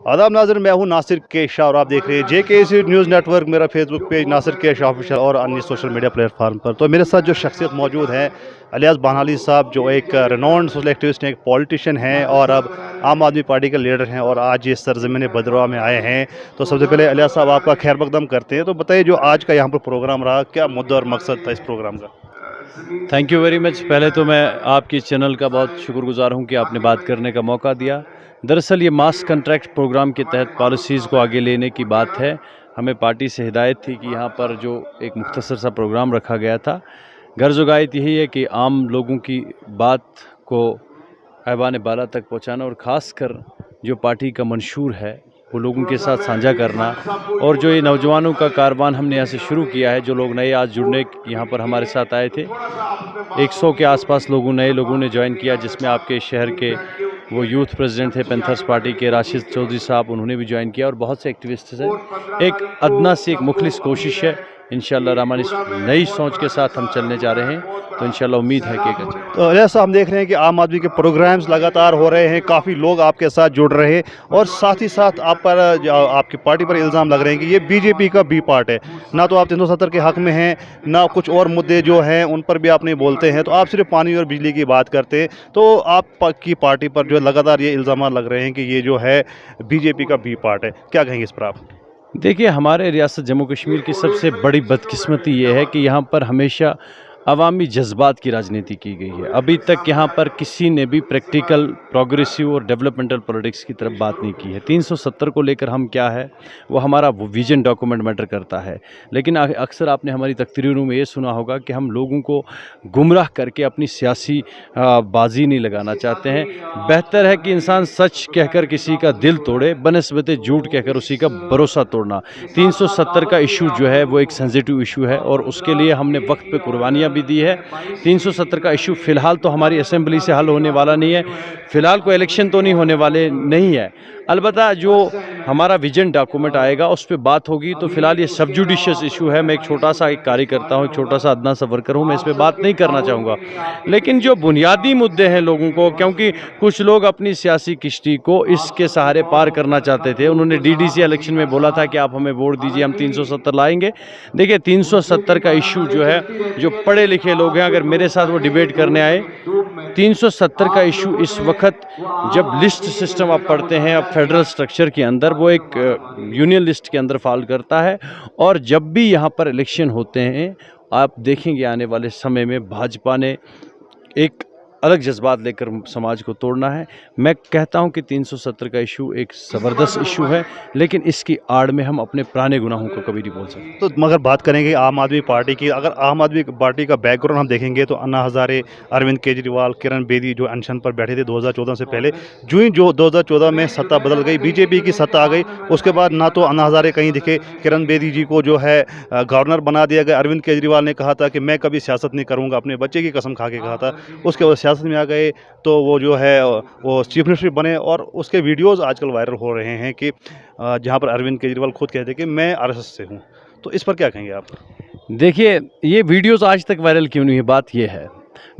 आदाब नाज़रीन, मैं हूं नासिर के शाह और आप देख रहे हैं JKC न्यूज़ नेटवर्क। मेरा फेसबुक पेज नासिर के शाह ऑफिशियल और अन्य सोशल मीडिया प्लेटफार्म पर। तो मेरे साथ जो शख्सियत मौजूद है, अलियास बानाली साहब, जो एक रेनॉन्ड सोशल एक्टिविस्ट हैं, एक पॉलिटिशियन हैं और अब आम आदमी पार्टी के लीडर हैं और आज ये सरजमीन भद्रवाह में आए हैं। तो सबसे पहले अलियास साहब, आपका खैर मकदम करते हैं। तो बताइए, जो आज का यहाँ पर प्रोग्राम रहा, क्या मुद्दा और मकसद था इस प्रोग्राम का? Thank you very much. पहले तो मैं आपकी चैनल का बहुत शुक्रगुजार हूं कि आपने बात करने का मौका दिया। दरअसल ये मास कॉन्ट्रैक्ट प्रोग्राम के तहत पॉलिसीज़ को आगे लेने की बात है। हमें पार्टी से हिदायत थी कि यहाँ पर जो एक मुख्तसर सा प्रोग्राम रखा गया था, गर्ज़-ओ-गायत यही है कि आम लोगों की बात को ऐवान बाला तक पहुँचाना और ख़ासकर जो पार्टी का मंशूर है वो लोगों के साथ साझा करना। और जो ये नौजवानों का कारवान हमने यहाँ से शुरू किया है, जो लोग नए आज जुड़ने यहाँ पर हमारे साथ आए थे, 100 के आसपास नए लोगों ने ज्वाइन किया, जिसमें आपके शहर के वो यूथ प्रेसिडेंट थे पैंथर्स पार्टी के राशिद चौधरी साहब, उन्होंने भी ज्वाइन किया और बहुत से एक्टिविस्ट हैं। एक अदना सी एक मुखलिस कोशिश है। इंशाअल्लाह रहमान इस नई सोच के साथ हम चलने जा रहे हैं, तो इंशाअल्लाह उम्मीद है कि एक अच्छा। तो जैसा हम देख रहे हैं कि आम आदमी के प्रोग्राम्स लगातार हो रहे हैं, काफ़ी लोग आपके साथ जुड़ रहे हैं और साथ ही साथ आप पर आपकी पार्टी पर इल्ज़ाम लग रहे हैं कि ये बीजेपी का बी पार्ट है। ना तो आप 370 के हक़ में हैं, ना कुछ और मुद्दे जो हैं उन पर भी आप नहीं बोलते हैं, तो आप सिर्फ पानी और बिजली की बात करते हैं। तो की पार्टी पर जो लगातार ये इल्ज़ाम लग रहे हैं कि ये जो है बीजेपी का बी पार्ट है, क्या कहेंगे इस पर आप? देखिए, हमारे रियासत जम्मू कश्मीर की सबसे बड़ी बदकिस्मती ये है कि यहाँ पर हमेशा अवामी जज्बात की राजनीति की गई है। अभी तक यहाँ पर किसी ने भी प्रैक्टिकल, प्रोग्रेसिव और डेवलपमेंटल पॉलिटिक्स की तरफ बात नहीं की है। 370 को लेकर हम क्या है, वो हमारा विज़न डॉक्यूमेंट मैटर करता है। लेकिन अक्सर आपने हमारी तकरीरों में ये सुना होगा कि हम लोगों को गुमराह करके अपनी सियासी बाजी नहीं लगाना चाहते हैं। बेहतर है कि इंसान सच कहकर किसी का दिल तोड़े, बनिस्बत झूठ कहकर उसी का भरोसा तोड़ना। 370 का इशू जो है वो एक सेंसिटिव इशू है और उसके लिए हमने वक्त पे कुर्बानियाँ भी दी है। 370 का इशू फ़िलहाल तो हमारी असेंबली से हल होने वाला नहीं है। फ़िलहाल कोई इलेक्शन तो नहीं होने वाले नहीं है। अलबत्ता जो हमारा विज़न डॉक्यूमेंट आएगा उस पे बात होगी। तो फ़िलहाल ये सब जुडिशियस इशू है। मैं एक छोटा-सा एक कार्यकर्ता हूँ, एक छोटा-सा अदना सा वर्कर हूँ, मैं इस पे बात नहीं करना चाहूँगा। लेकिन जो बुनियादी मुद्दे हैं लोगों को, क्योंकि कुछ लोग अपनी सियासी किश्ती को इसके सहारे पार करना चाहते थे। उन्होंने DDC इलेक्शन में बोला था कि आप हमें वोट दीजिए, हम 370 लाएँगे। देखिए, 370 का इशू जो है, जो पढ़े लिखे लोग हैं, अगर मेरे साथ वो डिबेट करने आए, 370 का इशू इस वक़्त जब लिस्ट सिस्टम आप पढ़ते हैं, अब फेडरल स्ट्रक्चर के अंदर वो एक यूनियन लिस्ट के अंदर फ़ॉल करता है। और जब भी यहाँ पर इलेक्शन होते हैं, आप देखेंगे आने वाले समय में भाजपा ने एक अलग जज्बात लेकर समाज को तोड़ना है। मैं कहता हूं कि 370 का इशू एक ज़बरदस्त इशू है, लेकिन इसकी आड़ में हम अपने पुराने गुनाहों को कभी नहीं बोल सकते। तो मगर बात करेंगे आम आदमी पार्टी की, अगर आम आदमी पार्टी का बैकग्राउंड हम देखेंगे तो अन्ना हज़ारे, अरविंद केजरीवाल, किरण बेदी जो अनशन पर बैठे थे 2014 से पहले, जो 2014 में सत्ता बदल गई, बीजेपी की सत्ता आ गई, उसके बाद ना तो अन्ना हज़ारे कहीं दिखे, किरण बेदी जी को जो है गवर्नर बना दिया गया। अरविंद केजरीवाल ने कहा था कि मैं कभी सियासत नहीं करूँगा, अपने बच्चे की कसम खा के कहा था। उसके बाद सियासत में आ गए, तो वो जो है वो चीफ मिनिस्टर बने और उसके वीडियोज़ आजकल वायरल हो रहे हैं कि जहाँ पर अरविंद केजरीवाल खुद कहते हैं कि मैं RSS से हूँ। तो इस पर क्या कहेंगे आप? देखिए, ये वीडियोज़ आज तक वायरल क्यों नहीं है, बात ये है।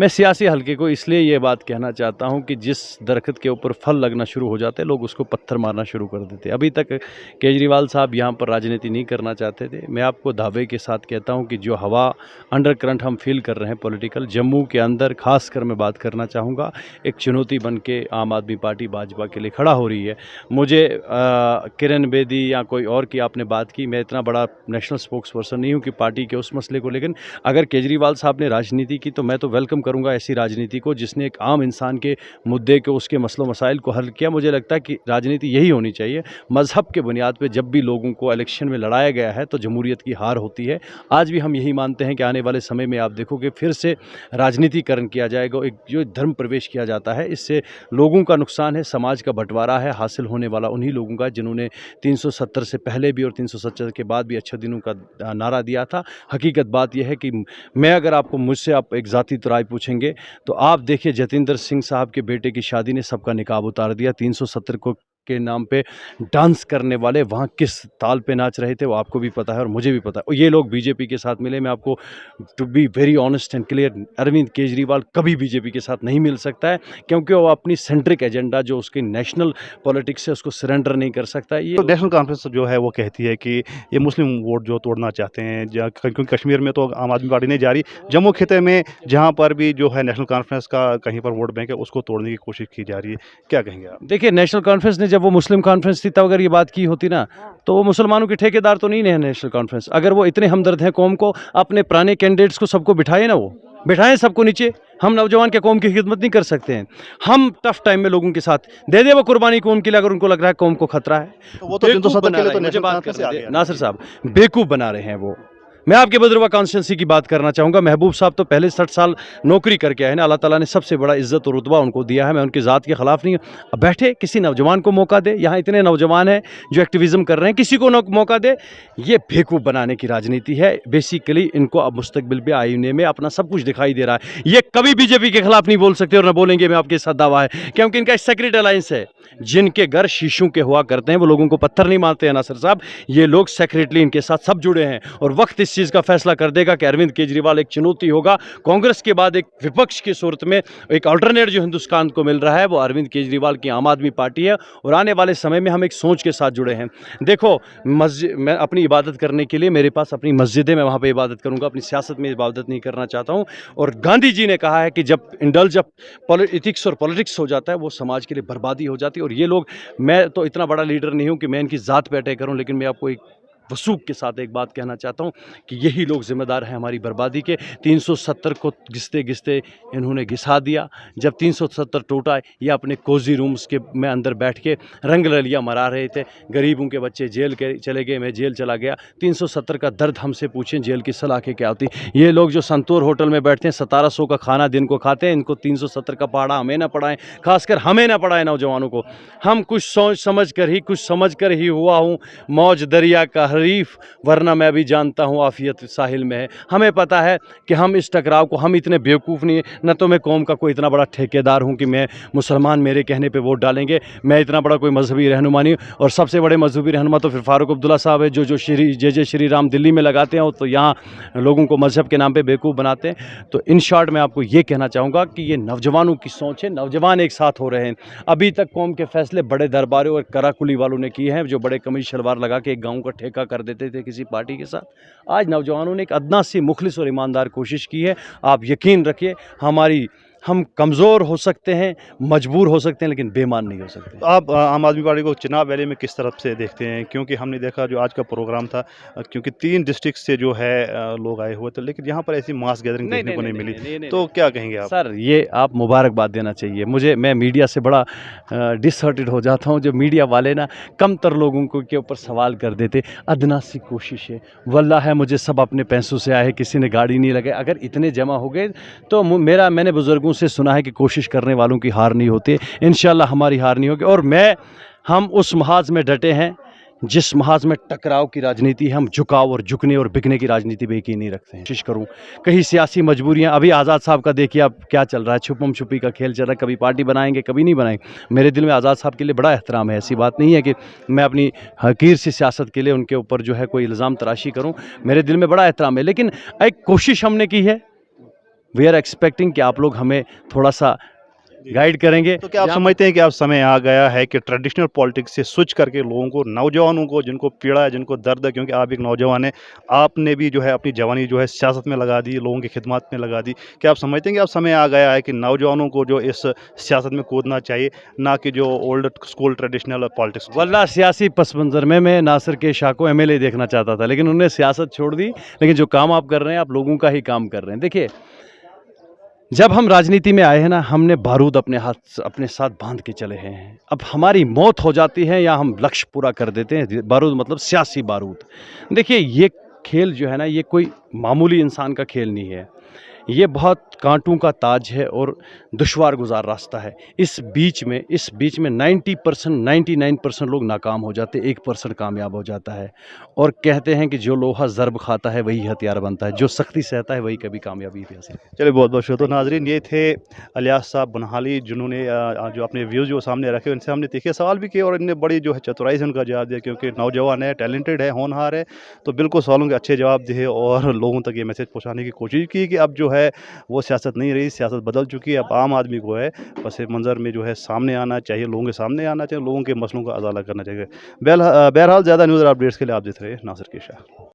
मैं सियासी हलके को इसलिए ये बात कहना चाहता हूँ कि जिस दरख्त के ऊपर फल लगना शुरू हो जाते हैं, लोग उसको पत्थर मारना शुरू कर देते हैं। अभी तक केजरीवाल साहब यहाँ पर राजनीति नहीं करना चाहते थे। मैं आपको दावे के साथ कहता हूँ कि जो हवा अंडर करंट हम फील कर रहे हैं पॉलिटिकल, जम्मू के अंदर खासकर मैं बात करना चाहूँगा, एक चुनौती बन के आम आदमी पार्टी भाजपा के लिए खड़ा हो रही है। मुझे किरण बेदी या कोई और की आपने बात की, मैं इतना बड़ा नेशनल स्पोक्स पर्सन नहीं हूँ कि पार्टी के उस मसले को, लेकिन अगर केजरीवाल साहब ने राजनीति की तो मैं तो वेलकम करूंगा ऐसी राजनीति को जिसने एक आम इंसान के मुद्दे को, उसके मसलों मसाइल को हल किया। मुझे लगता है कि राजनीति यही होनी चाहिए। मज़हब के बुनियाद पे जब भी लोगों को इलेक्शन में लड़ाया गया है तो जमहूरियत की हार होती है। आज भी हम यही मानते हैं कि आने वाले समय में आप देखोगे फिर से राजनीतिकरण किया जाएगा, एक जो धर्म प्रवेश किया जाता है, इससे लोगों का नुकसान है, समाज का बंटवारा है, हासिल होने वाला उन्हीं लोगों का जिन्होंने 370 से पहले भी और 370 के बाद भी अच्छे दिनों का नारा दिया था। हकीकत बात यह है कि मैं अगर आपको मुझसे आप एक ज़ाती राय पूछेंगे तो आप देखिए, जतिंदर सिंह साहब के बेटे की शादी ने सबका निकाब उतार दिया। 370 को के नाम पे डांस करने वाले वहाँ किस ताल पे नाच रहे थे वो आपको भी पता है और मुझे भी पता है। और ये लोग बीजेपी के साथ मिले, मैं आपको to be very honest and clear, Arvind Kejriwal कभी बीजेपी के साथ नहीं मिल सकता है, क्योंकि वो अपनी सेंट्रिक एजेंडा जो उसकी नेशनल पॉलिटिक्स है उसको सरेंडर नहीं कर सकता है। ये तो नेशनल कॉन्फ्रेंस जो है वो कहती है कि ये मुस्लिम वोट जो तोड़ना चाहते हैं, क्योंकि कश्मीर में तो आम आदमी पार्टी नहीं जा रही, जम्मू खिते में जहाँ पर भी जो है नेशनल कॉन्फ्रेंस का कहीं पर वोट बैंक है उसको तोड़ने की कोशिश की जा रही है, क्या कहेंगे आप? देखिए, नेशनल कॉन्फ्रेंस ने, जब वो मुस्लिम कॉन्फ्रेंस थी तब अगर ये बात की होती ना, तो वो मुसलमानों के ठेकेदार तो नहीं है नेशनल कॉन्फ्रेंस। अगर वो इतने हमदर्द हैं कौम को, अपने पुराने कैंडिडेट्स को सबको बिठाए ना, वो बिठाएं सबको नीचे। हम नौजवान क्या कौम की खिदमत नहीं कर सकते हैं? हम टफ टाइम में लोगों के साथ दे दे वो कुर्बानी कौम के लिए, अगर उनको लग रहा है कौम को खतरा है। तो वो तो 370 के लिए तो मुझे नेशनल बात कॉन्फ्रेंस से कर आ रहे गया थे नासिर साहब, बेवकूफ़ बना रहे हैं वो। मैं आपके बदरवा कॉन्स्टिट्यूंसी की बात करना चाहूँगा। महबूब साहब तो पहले 60 साल नौकरी करके आए ना, अल्लाह ताला ने सबसे बड़ा इज्जत और रुतबा उनको दिया है, मैं उनकी ज़ात के ख़िलाफ़ नहीं हूँ। अब बैठे किसी नौजवान को मौका दे, यहाँ इतने नौजवान हैं जो एक्टिविज़म कर रहे हैं, किसी को मौका दे। ये बेवकूफ़ बनाने की राजनीति है बेसिकली। इनको अब मुस्तकबिल पे आईने में अपना सब कुछ दिखाई दे रहा है। ये कभी बीजेपी के खिलाफ नहीं बोल सकते और न बोलेंगे, मैं आपके साथ दावा है, क्योंकि इनका सेक्रेट अलायंस है। जिनके घर शीशों के हुआ करते हैं वो लोगों को पत्थर नहीं मारते हैं नासिर साहब, ये लोग सेक्रेटली इनके साथ सब जुड़े हैं। और वक्त इस चीज़ का फैसला कर देगा कि अरविंद केजरीवाल एक चुनौती होगा कांग्रेस के बाद एक विपक्ष की सूरत में। एक अल्टरनेट जो हिंदुस्तान को मिल रहा है वो अरविंद केजरीवाल की आम आदमी पार्टी है। और आने वाले समय में हम एक सोच के साथ जुड़े हैं। देखो, मस्जिद, मैं अपनी इबादत करने के लिए मेरे पास अपनी मस्जिद है, मैं वहाँ पर इबादत करूँगा, अपनी सियासत में इबादत नहीं करना चाहता हूँ। और गांधी जी ने कहा है कि जब इथिक्स और पॉलिटिक्स हो जाता है वो समाज के लिए बर्बादी हो जाती है। और ये लोग, मैं तो इतना बड़ा लीडर नहीं हूँ कि मैं इनकी ज़ात पे अटैक करूँ, लेकिन मैं आपको एक वसूख के साथ एक बात कहना चाहता हूँ कि यही लोग जिम्मेदार हैं हमारी बर्बादी के। 370 को घिसते घिसते इन्होंने घिसा दिया। जब 370 टूटा, ये अपने कोजी रूम्स के में अंदर बैठ के रंग रलियाँ मरा रहे थे। गरीबों के बच्चे जेल के चले गए, मैं जेल चला गया। 370 का दर्द हमसे पूछें, जेल की सलाखें क्या होती। ये लोग जो संतूर होटल में बैठते हैं, 1700 का खाना दिन को खाते हैं, इनको 370 का पहाड़ा हमें ना पढ़ाएं, खासकर हमें ना पढ़ाएं नौजवानों को। हम कुछ सोच समझ कर ही हुआ हूँ मौज दरिया का हरीफ, वरना मैं भी जानता हूँ आफियत साहिल में है। हमें पता है कि हम इस टकराव को, हम इतने बेवकूफ़ नहीं है, न तो मैं कौम का कोई इतना बड़ा ठेकेदार हूँ कि मैं मुसलमान मेरे कहने पे वोट डालेंगे। मैं इतना बड़ा कोई मजहबी रहनुमा नहीं हूँ। और सबसे बड़े मजहबी रहनुमा तो फिर फारूक अब्दुल्ला साहब है, जो जय श्री राम दिल्ली में लगाते हैं, तो यहाँ लोगों को मजहब के नाम पर बेवकूफ़ बनाते हैं। तो इन शॉर्ट मैं आपको ये कहना चाहूँगा कि ये नौजवानों की सोच है, नौजवान एक साथ हो रहे हैं। अभी तक कौम के फैसले बड़े दरबारों और कराकुली वालों ने किए हैं, जो बड़े कमीज शलवार लगा के एक गाँव का ठेका कर देते थे किसी पार्टी के साथ। आज नौजवानों ने एक अदना सी मुखलिस और ईमानदार कोशिश की है। आप यकीन रखिए, हम कमज़ोर हो सकते हैं, मजबूर हो सकते हैं, लेकिन बेईमान नहीं हो सकते। तो आप आम आदमी पार्टी को चुनाव वैली में किस तरफ से देखते हैं? क्योंकि हमने देखा जो आज का प्रोग्राम था, क्योंकि 3 डिस्ट्रिक्ट से जो है लोग आए हुए थे, लेकिन यहाँ पर ऐसी मास गैदरिंग देखने को नहीं मिली। तो क्या कहेंगे आप? सर, ये आप मुबारकबाद देना चाहिए मुझे। मैं मीडिया से बड़ा डिसहर्टेड हो जाता हूँ, जो मीडिया वाले ना कमतर लोगों को के ऊपर सवाल कर देते। अदना सी कोशिश है, वल्लाह है, मुझे सब अपने पैसों से आए, किसी ने गाड़ी नहीं लगाई। अगर इतने जमा हो गए तो मैंने बुजुर्गों से सुना है कि कोशिश करने वालों की हार नहीं होती। इंशाल्लाह हमारी हार नहीं होगी। और हम उस महाज में डटे हैं जिस महाज में टकराव की राजनीति है। हम झुकाव और झुकने और बिकने की राजनीति पे यकीन नहीं रखते हैं। कोशिश करूं, कहीं सियासी मजबूरियां, अभी आज़ाद साहब का देखिए आप क्या चल रहा है, छुपम छुपी का खेल चल रहा है। कभी पार्टी बनाएंगे, कभी नहीं बनाएंगे। मेरे दिल में आज़ाद साहब के लिए बड़ा एहतराम है, ऐसी बात नहीं है कि मैं अपनी हकीर सी सियासत के लिए उनके ऊपर जो है कोई इल्ज़ाम तराशी करूँ। मेरे दिल में बड़ा एहतराम है, लेकिन एक कोशिश हमने की है। वी आर एक्सपेक्टिंग कि आप लोग हमें थोड़ा सा गाइड करेंगे। तो क्या आप समझते हैं कि अब समय आ गया है कि ट्रेडिशनल पॉलिटिक्स से स्विच करके लोगों को, नौजवानों को, जिनको पीड़ा है, जिनको दर्द है, क्योंकि आप एक नौजवान हैं, आपने भी जो है अपनी जवानी जो है सियासत में लगा दी, लोगों की खिदमत में लगा दी, क्या आप समझते हैं कि अब समय आ गया है कि नौजवानों को जो इस सियासत में कूदना चाहिए, ना कि जो ओल्ड स्कूल ट्रेडिशनल पॉलिटिक्स? वल्लाह सियासी पस मंज़र में मैं नासिर के शाह को MLA देखना चाहता था, लेकिन उन्होंने सियासत छोड़ दी। लेकिन जो काम आप कर रहे हैं, आप लोगों का ही काम कर रहे हैं। देखिए, जब हम राजनीति में आए हैं ना, हमने बारूद अपने साथ बांध के चले हैं। अब हमारी मौत हो जाती है या हम लक्ष्य पूरा कर देते हैं। बारूद मतलब सियासी बारूद। देखिए, ये खेल जो है ना, ये कोई मामूली इंसान का खेल नहीं है। ये बहुत कांटों का ताज है और दुश्वार गुजार रास्ता है। इस बीच में 90% 99% लोग नाकाम हो जाते हैं, 1% कामयाब हो जाता है। और कहते हैं कि जो लोहा ज़र्ब खाता है वही हथियार बनता है, जो सख्ती सहता है वही कभी कामयाबी भी हासिल करता चलिए बहुत बहुत शुक्रिया। तो नाजरीन ये थे अलियास साहब बनहाली, जिन्होंने जो अपने व्यूज़ जो सामने रखे, उनसे हमने तीखे सवाल भी किए और इनने बड़ी जो है चतुराई से उनका जवाब दिया, क्योंकि नौजवान है, टैलेंटेड है, होनहार है। तो बिल्कुल सवालों के अच्छे जवाब दिए और लोगों तक ये मैसेज पहुँचाने की कोशिश की कि अब जो है वो सियासत नहीं रही, सियासत बदल चुकी है। अब आम आदमी को है पस मंज़र में जो है सामने आना चाहिए, लोगों के सामने आना चाहिए, लोगों के मसलों का अज़ाला करना चाहिए। बहरहाल ज़्यादा न्यूज़ और अपडेट्स के लिए आप देख रहे हैं नासिर की शाह।